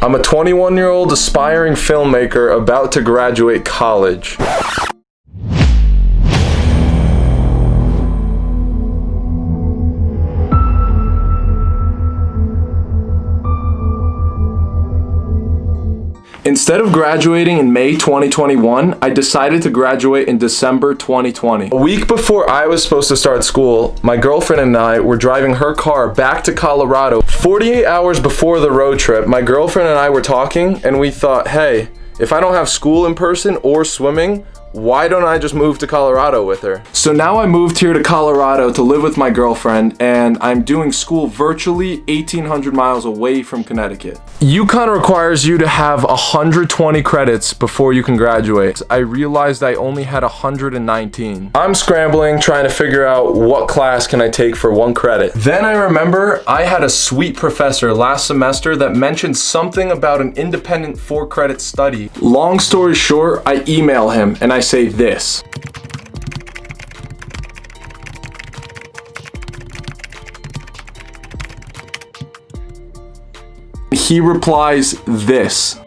I'm a 21-year-old aspiring filmmaker about to graduate college. Instead of graduating in May 2021, I decided to graduate in December 2020. A week before I was supposed to start school, my girlfriend and I were driving her car back to Colorado. 48 hours before the road trip, my girlfriend and I were talking and we thought, hey, if I don't have school in person or swimming, why don't I just move to Colorado with her? So now I moved here to Colorado to live with my girlfriend, and I'm doing school virtually 1,800 miles away from Connecticut. UConn requires you to have 120 credits before you can graduate. I realized I only had 119. I'm scrambling, trying to figure out what class can I take for 1 credit. Then I remember I had a sweet professor last semester that mentioned something about an independent 4-credit study. Long story short, I email him and I say this. He replies this.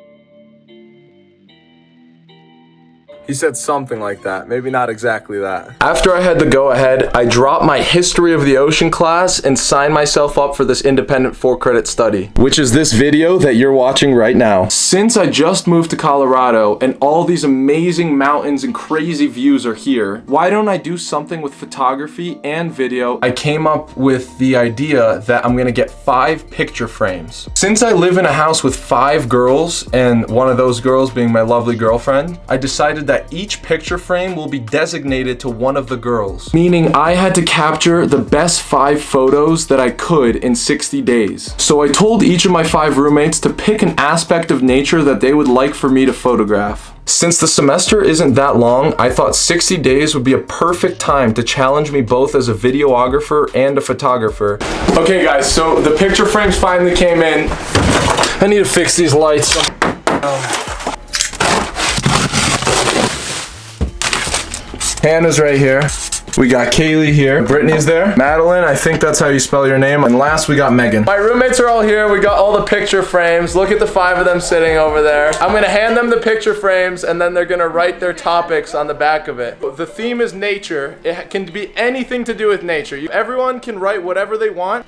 He said something like that, maybe not exactly that. After I had the go-ahead, I dropped my history of the ocean class and signed myself up for this independent 4-credit study, which is this video that you're watching right now. Since I just moved to Colorado and all these amazing mountains and crazy views are here, why don't I do something with photography and video? I came up with the idea that I'm gonna get 5 picture frames. Since I live in a house with 5 girls, and one of those girls being my lovely girlfriend, I decided that each picture frame will be designated to one of the girls, meaning I had to capture the best 5 photos that I could in 60 days. So I told each of my 5 roommates to pick an aspect of nature that they would like for me to photograph. Since the semester isn't that long, I thought 60 days would be a perfect time to challenge me both as a videographer and a photographer. Okay guys, so the picture frames finally came in. I need to fix these lights. Hannah's right here. We got Kaylee here. Brittany's there. Madeline, I think that's how you spell your name. And last, we got Megan. My roommates are all here. We got all the picture frames. Look at the 5 of them sitting over there. I'm gonna hand them the picture frames and then they're gonna write their topics on the back of it. The theme is nature. It can be anything to do with nature. Everyone can write whatever they want.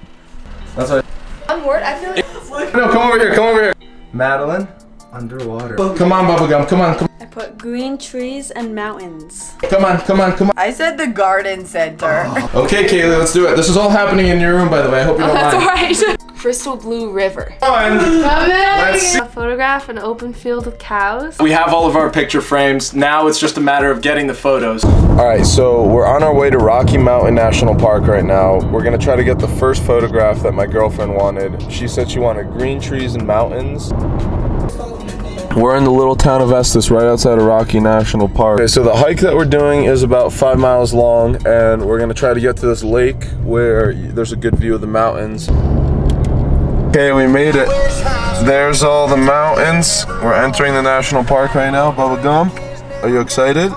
That's what. One word, I feel like. No, come over here, come over here. Madeline, underwater. Come on, bubblegum, come on, come on. I put green trees and mountains. Come on, come on, come on. I said the garden center. Oh. Okay, Kaylee, let's do it. This is all happening in your room, by the way. I hope you don't mind. That's alright. Crystal blue river. Come on. Let's A photograph an open field of cows. We have all of our picture frames. Now it's just a matter of getting the photos. All right, so we're on our way to Rocky Mountain National Park right now. We're gonna try to get the first photograph that my girlfriend wanted. She said she wanted green trees and mountains. We're in the little town of Estes, right outside of Rocky National Park. Okay, so the hike that we're doing is about 5 miles long, and we're gonna try to get to this lake where there's a good view of the mountains. Okay, we made it. There's all the mountains. We're entering the national park right now. Bubblegum, are you excited?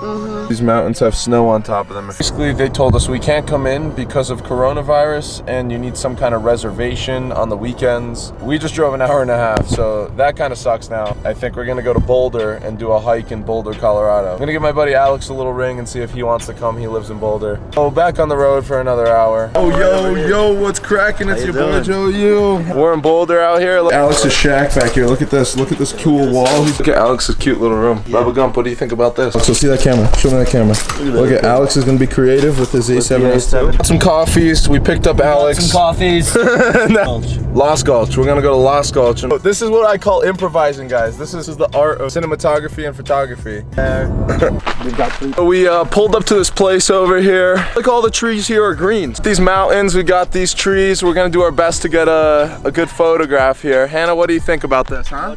These mountains have snow on top of them. Basically, they told us we can't come in because of coronavirus and you need some kind of reservation on the weekends. We just drove an hour and a half, so that kind of sucks now. I think we're gonna go to Boulder and do a hike in Boulder, Colorado. I'm gonna give my buddy Alex a little ring and see if he wants to come. He lives in Boulder. Oh, back on the road for another hour. Oh, yo, what's cracking? It's your boy Joe Yu. We're in Boulder out here. Alex's shack back here. Look at this cool wall. Look at Alex's cute little room. Yeah. Bubblegum, what do you think about this? So see that camera. Show me that camera. Look at Alex is gonna be creative with his A7. Some coffees. We picked up Alex. Some coffees. No. Lost Gulch. We're gonna go to Lost Gulch. And this is what I call improvising, guys. This is the art of cinematography and photography. We pulled up to this place over here. Like all the trees here are green. These mountains, we got these trees. We're gonna do our best to get a good photograph here. Hannah, what do you think about this, huh?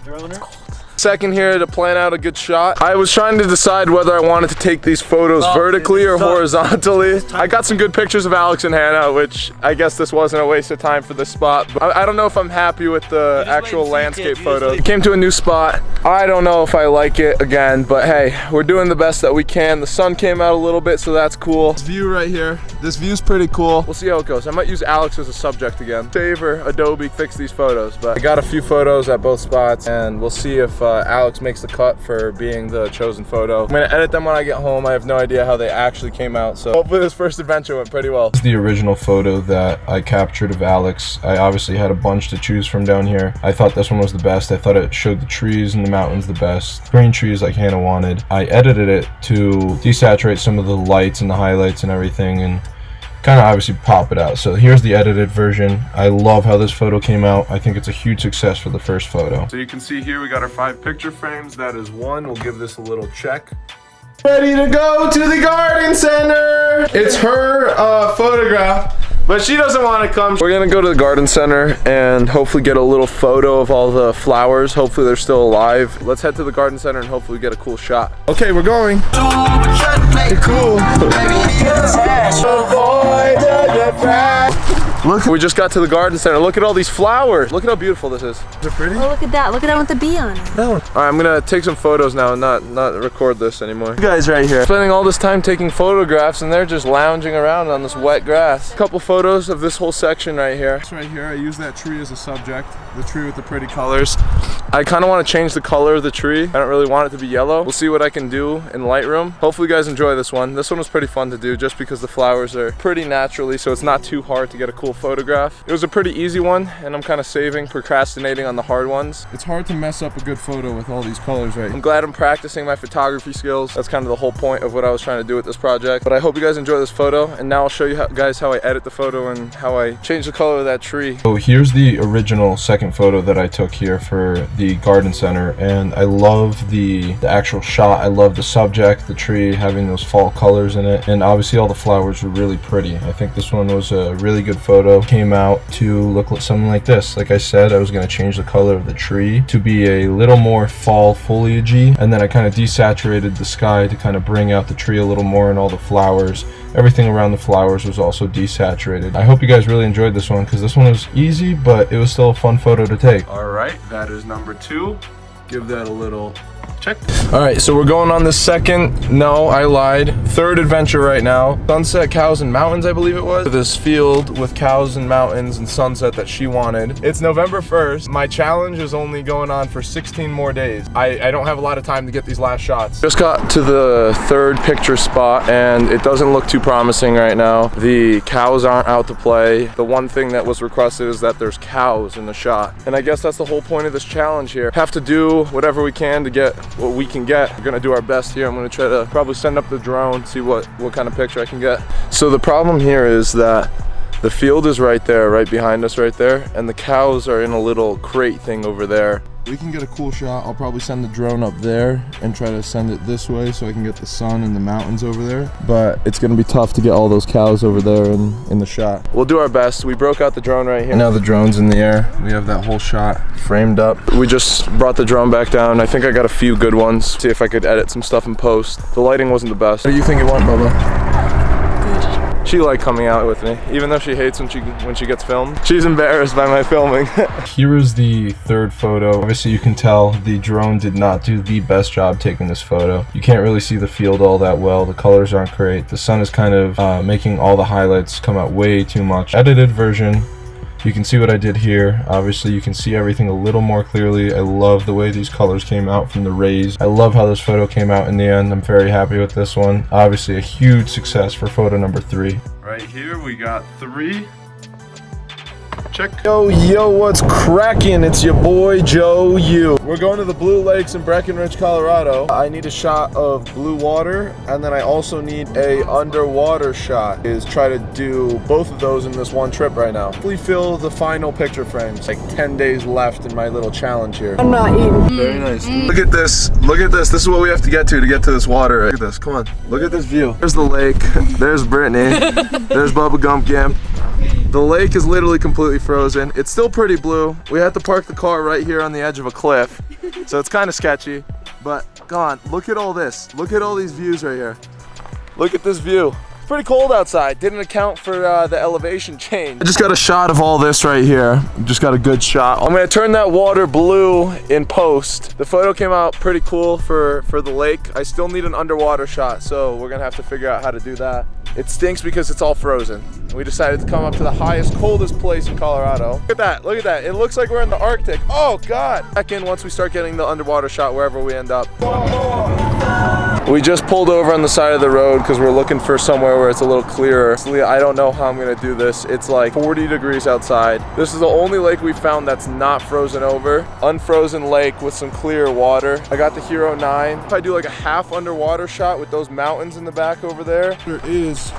Second here to plan out a good shot. I was trying to decide whether I wanted to take these photos vertically or horizontally. I got some good pictures of Alex and Hannah, which I guess this wasn't a waste of time for this spot. But I don't know if I'm happy with the actual landscape photos. We came to a new spot. I don't know if I like it again, but hey, we're doing the best that we can. The sun came out a little bit, so that's cool. This view right here, This view's pretty cool. We'll see how it goes. I might use Alex as a subject again. Save or Adobe fix these photos, but I got a few photos at both spots, and we'll see if Alex makes the cut for being the chosen photo. I'm gonna edit them when I get home. I have no idea how they actually came out, so hopefully this first adventure went pretty well. This is the original photo that I captured of Alex. I obviously had a bunch to choose from down here. I thought this one was the best. I thought it showed the trees and the mountains the best. Green trees like Hannah wanted. I edited it to desaturate some of the lights and the highlights and everything, and kind of obviously pop it out. So here's the edited version. I love how this photo came out. I think it's a huge success for the first photo. So you can see here we got our 5 picture frames. That is one. We'll give this a little check. Ready to go to the garden center. It's her photograph, but she doesn't want to come. We're gonna go to the garden center and hopefully get a little photo of all the flowers. Hopefully they're still alive. Let's head to the garden center and hopefully get a cool shot. Okay, we're going. Cool. Look, we just got to the garden center. Look at all these flowers. Look at how beautiful this is. Is it pretty? Oh, look at that. Look at that with the bee on it. That one. All right, I'm gonna take some photos now and not record this anymore. You guys right here, spending all this time taking photographs, and they're just lounging around on this wet grass. A couple photos of this whole section right here. This right here, I use that tree as a subject. The tree with the pretty colors. I kind of want to change the color of the tree. I don't really want it to be yellow. We'll see what I can do in Lightroom. Hopefully you guys enjoy this one. This one was pretty fun to do just because the flowers are pretty naturally, so it's not too hard to get a cool photograph. It was a pretty easy one, and I'm kind of procrastinating on the hard ones. It's hard to mess up a good photo with all these colors, right? I'm glad I'm practicing my photography skills. That's kind of the whole point of what I was trying to do with this project. But I hope you guys enjoy this photo, and now I'll show you guys how I edit the photo and how I change the color of that tree. So here's the original second photo that I took here for the garden center, and I love the actual shot. I love the subject, the tree having those fall colors in it, and obviously all the flowers were really pretty. I think this one was a really good photo. Came out to look something like this. Like I said, I was going to change the color of the tree to be a little more fall foliagey, and then I kind of desaturated the sky to kind of bring out the tree a little more and all the flowers. Everything around the flowers was also desaturated. I hope you guys really enjoyed this one because this one was easy, but it was still a fun photo to take. All right, that is number 2. Give that a little check. All right, so we're going on the second, no, I lied, third adventure right now. Sunset, cows, and mountains, I believe it was. This field with cows and mountains and sunset that she wanted. It's November 1st. My challenge is only going on for 16 more days. I don't have a lot of time to get these last shots. Just got to the third picture spot, and it doesn't look too promising right now. The cows aren't out to play. The one thing that was requested is that there's cows in the shot. And I guess that's the whole point of this challenge here. Have to do whatever we can to get what we can get. We're gonna do our best here. I'm gonna try to probably send up the drone, see what kind of picture I can get. So the problem here is that the field is right there, right behind us right there, and the cows are in a little crate thing over there. We can get a cool shot. I'll probably send the drone up there and try to send it this way so I can get the sun and the mountains over there. But it's gonna be tough to get all those cows over there in the shot. We'll do our best. We broke out the drone right here. Now the drone's in the air. We have that whole shot framed up. We just brought the drone back down. I think I got a few good ones. See if I could edit some stuff in post. The lighting wasn't the best. What do you think it went, Bubba? She liked coming out with me, even though she hates when she gets filmed. She's embarrassed by my filming. Here is the third photo. Obviously you can tell the drone did not do the best job taking this photo. You can't really see the field all that well. The colors aren't great. The sun is kind of making all the highlights come out way too much. Edited version. You can see what I did here. Obviously you can see everything a little more clearly. I love the way these colors came out from the rays. I love how this photo came out in the end. I'm very happy with this one. Obviously a huge success for photo number 3. Right here we got 3. Check. Yo, what's cracking? It's your boy Joe U. We're going to the Blue Lakes in Breckenridge, Colorado. I need a shot of blue water, and then I also need a underwater shot. Is try to do both of those in this one trip right now. Hopefully fill the final picture frames. Like 10 days left in my little challenge here. I'm not eating. Very nice. Look at this. Look at this. This is what we have to get to this water. Look at this. Come on. Look at this view. There's the lake. There's Brittany. There's Bubba Gump Gimp. The lake is literally completely frozen. It's still pretty blue. We had to park the car right here on the edge of a cliff, so it's kind of sketchy. But go on, look at all this. Look at all these views right here. Look at this view. Pretty cold outside. Didn't account for the elevation change. I just got a shot of all this right here. Just got a good shot. I'm gonna turn that water blue in post. The photo came out pretty cool for the lake. I still need an underwater shot, so we're gonna have to figure out how to do that. It stinks because it's all frozen. We decided to come up to the highest, coldest place in Colorado. Look at that, look at that. It looks like we're in the Arctic. Oh God. Back in once we start getting the underwater shot wherever we end up. We just pulled over on the side of the road because we're looking for somewhere where it's a little clearer. I don't know how I'm gonna do this. It's like 40 degrees outside. This is the only lake we found that's not frozen over. Unfrozen lake with some clear water. I got the Hero 9. If I do like a half underwater shot with those mountains in the back over there, there is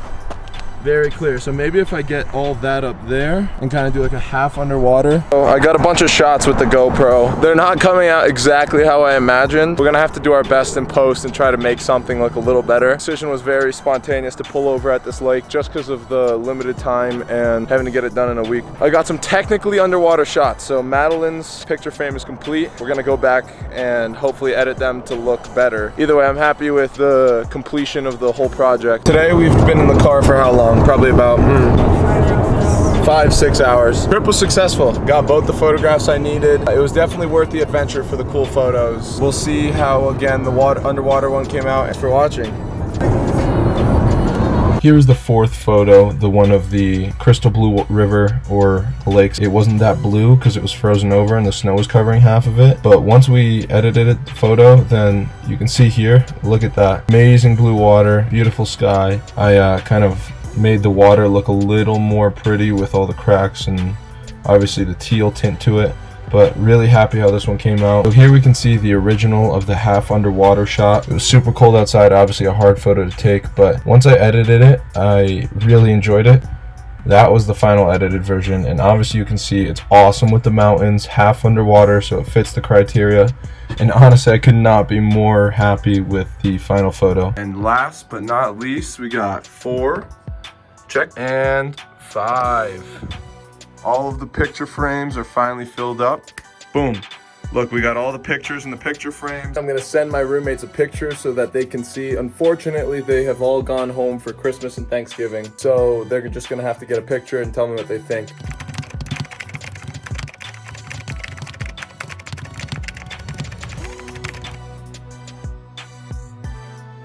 very clear. So maybe if I get all that up there and kind of do like a half underwater. So I got a bunch of shots with the GoPro. They're not coming out exactly how I imagined. We're gonna have to do our best in post and try to make something look a little better. The decision was very spontaneous to pull over at this lake just because of the limited time and having to get it done in a week. I got some technically underwater shots. So Madeline's picture frame is complete. We're gonna go back and hopefully edit them to look better. Either way, I'm happy with the completion of the whole project. Today we've been in the car for how long? Probably about 5-6 hours. Trip was successful. Got both the photographs I needed. It was definitely worth the adventure for the cool photos. We'll see how again the underwater one came out. Thanks for watching. Here is the fourth photo, the one of the crystal blue river or lakes. It wasn't that blue because it was frozen over and the snow was covering half of it. But once we edited the photo, then you can see here, look at that. Amazing blue water, beautiful sky. I kind of made the water look a little more pretty with all the cracks and obviously the teal tint to it. But really happy how this one came out. So here we can see the original of the half underwater shot. It was super cold outside, obviously a hard photo to take, but once I edited it, I really enjoyed it. That was the final edited version, and obviously you can see it's awesome with the mountains, half underwater, so it fits the criteria. And honestly, I could not be more happy with the final photo. And last but not least, we got 4, check, and 5. All of the picture frames are finally filled up. Boom. Look, we got all the pictures in the picture frames. I'm gonna send my roommates a picture so that they can see. Unfortunately, they have all gone home for Christmas and Thanksgiving. So they're just gonna have to get a picture and tell me what they think.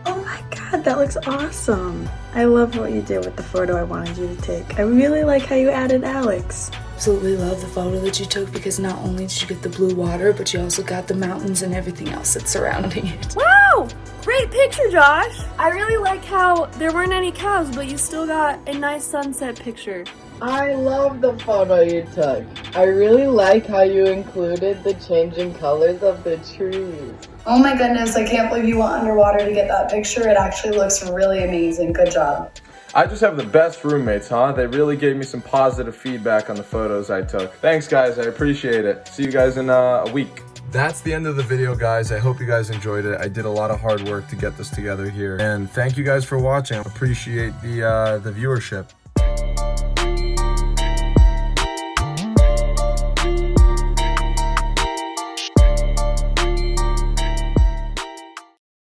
Oh my God, that looks awesome. I love what you did with the photo I wanted you to take. I really like how you added Alex. Absolutely love the photo that you took because not only did you get the blue water, but you also got the mountains and everything else that's surrounding it. Wow! Great picture, Josh! I really like how there weren't any cows, but you still got a nice sunset picture. I love the photo you took. I really like how you included the changing colors of the trees. Oh my goodness, I can't believe you went underwater to get that picture. It actually looks really amazing. Good job. I just have the best roommates, huh? They really gave me some positive feedback on the photos I took. Thanks, guys. I appreciate it. See you guys in a week. That's the end of the video, guys. I hope you guys enjoyed it. I did a lot of hard work to get this together here. And thank you guys for watching. I appreciate the viewership.